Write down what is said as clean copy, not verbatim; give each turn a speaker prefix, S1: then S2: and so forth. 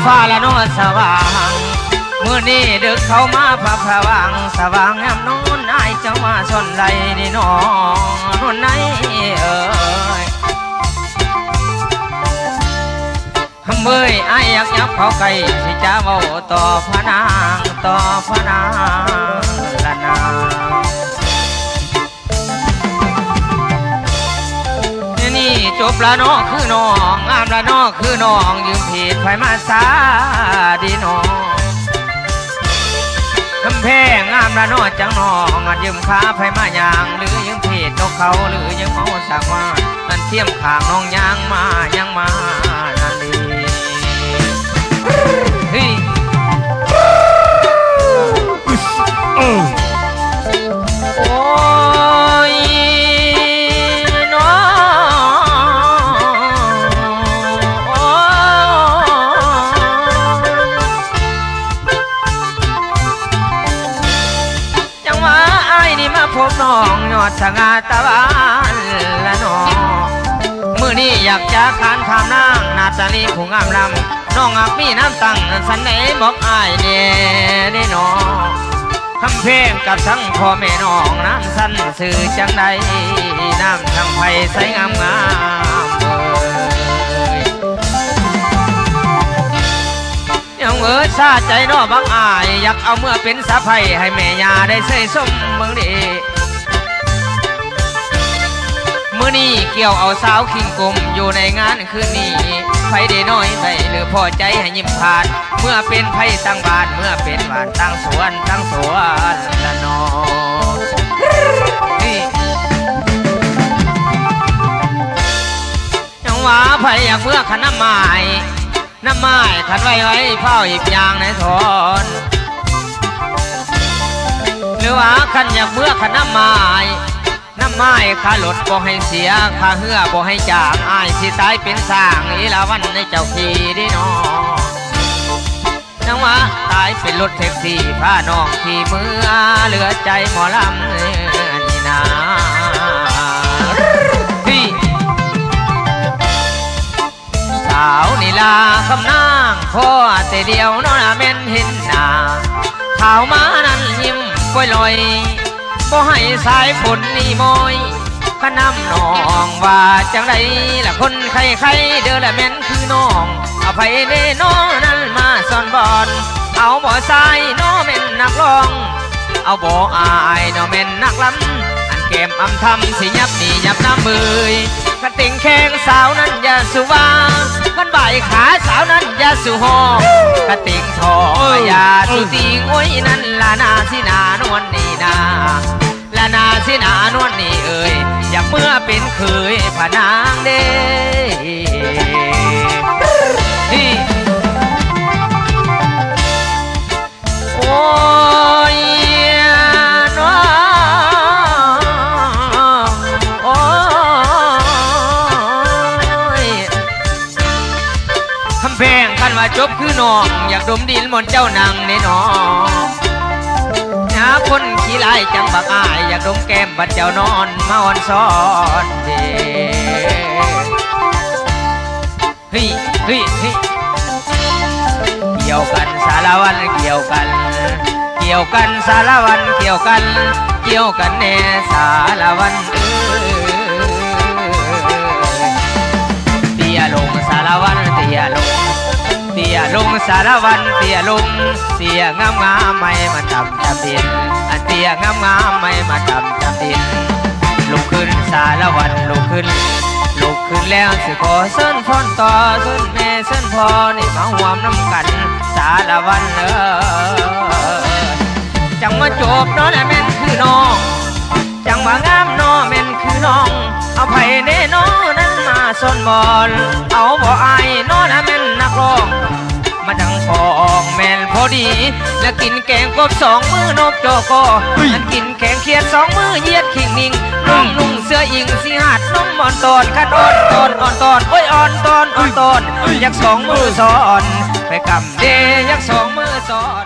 S1: ฟ้าละนอนสว่างมื่อนี้ดึกเข้ามาพระพระวังสว่างแอมนูนไอเจ้ามาสนไหลนี่น้องนุ่นไหนเอ้ยเมื่อยไออยากยับเข้าใกล้สิจะเว้าต่อพระนางต่อพระนางละนางนี่จบละน้องคือน้องงามละน้องคือน้องยืมผิดไผมาซาดีน้องคำแพงงามละน้องจังน้องอันยืมขาไผมาย่างหรือยืมผิดนกเขาหรือยังเมาสั่งว่านั่นเทียมข้างน้องย่างมายังมานั่นดีเฮ้ยโอ้ยน้องจังหวะไอ้นี่มาพบน้องยอดสง่าตะวันละน้องมื้อนี้อยากจะขานข้ามนางนาตาลีผู้งามลำน้องอักมีน้ำตั้งสันไหนบอกอ้ายเนี่ยน้องคำเพลงกับทั้งพ่อแม่น้องน้ำสั้นสื่อจังใดน้ำทั้งไผ่ใสงามงามยังซาใจน้อบังอ้ายอยากเอาเมื่อเป็นสะใภ้ให้แม่ยาได้เสยสมเมืองดีมื้อนี้เกี่ยวเอาสาวขิงกลมอยู่ในงานคืนนี้ไผได้น้อยไปหรือพอใจให้ยิ้มผ่านเมื่อเป็นไผตั้งบ้านเมื่อเป็นบ้านตั้งสวนตั้งสวนละนอจังหวะไผอยากเมื่อขันน้ำไม้น้ำไม้ขันไว้เผาอีกอย่างในทอนหรือว่าขันอยากเมื่อขันน้ำไม้น้ำไม้ข้ารถบ่ให้เสียข้าเหือบ่ให้จางอ้ายสิตายเป็นสร้างอีลาวันในเจ้าขี่ดิน้องจังหวะตายเป็นรถแท็กซี่พาน้องขี่เมื่อเหลือใจหมอลำนี่นาสาวนี่ลาคำนางพ่อแต่เดียวน้องแม่นเห็นหน้าข่าวมานั้นยิ้มปล่อยลอยบ่ให้สายฝนนี่มอยขนำน้องว่าจังใดละคนใครเด้อละแม่นคือน้องเอาไปเด้น้องนั้นมาซ่อนบอนเอาบ่สายน้องแม่นนักร้องเอาบ่อายน้องแม่นนักลำอันแก้มอำทำสิยับนี่ยับน้ำมือกระติ่งแข้งสาวนั้นอย่าสุวากันบ่ายขาสาวนั้นอย่าสุหอกระติ่งทออย่าสุติงโอ้ยนั่นละนาสินานวลนี่นาละนาสินานวลนี่เอ่ยอยากเมื่อเป็นเคยพนางเด้โอ้ยน้องโอ้ยคำเพลงกันว่าจบคือน้องอยากดมดินมนเจ้านางในน้องหาคนขี้ไล่จังบักอายอยากดมแก้มบัดเจ้านอนมาอ่อนซ้อนเด้เฮ้ยเฮ้ยเฮ้ยเกี่ยวกันสารวันเกี่ยวกันเกี่ยวกันสารวันเกี่ยวกันเกี่ยวกันแน่สารวันเตี้ยลงสารวันเตี้ยลงเตี้ยลงสารวันเตี้ยลงเตี้ยงามงามไม่มาทำจำดินอันเตี้ยงามงามไม่มาทำจำดินลุกขึ้นสารวันลุกขึ้นแล้วสิขอเส้นพรต่อเส้นแม่เส้นพ่อนี่มาห่วมน้ำกันสารวันจังมาจบน้อแม่นคือน้องจังมางามน้อแม่นคือน้องเอาไผ่เน่น้อนั้นมาซ่อนบอลเอาบ่อายน้อนะแม่นนักร้องมาดังฟองแม่นพอดีและกินแกงกบ2 มือนกจอกออันกินแกงเขียด2 มือเยียดขิงนิ่งนุ่งเสื้ออิงสีหัดน้องมอนตอนขัดอ่อนโอ้ยอ่อนตอนอยาก2 มือซ้อนไปกำเดอยาก2 มือซ้อน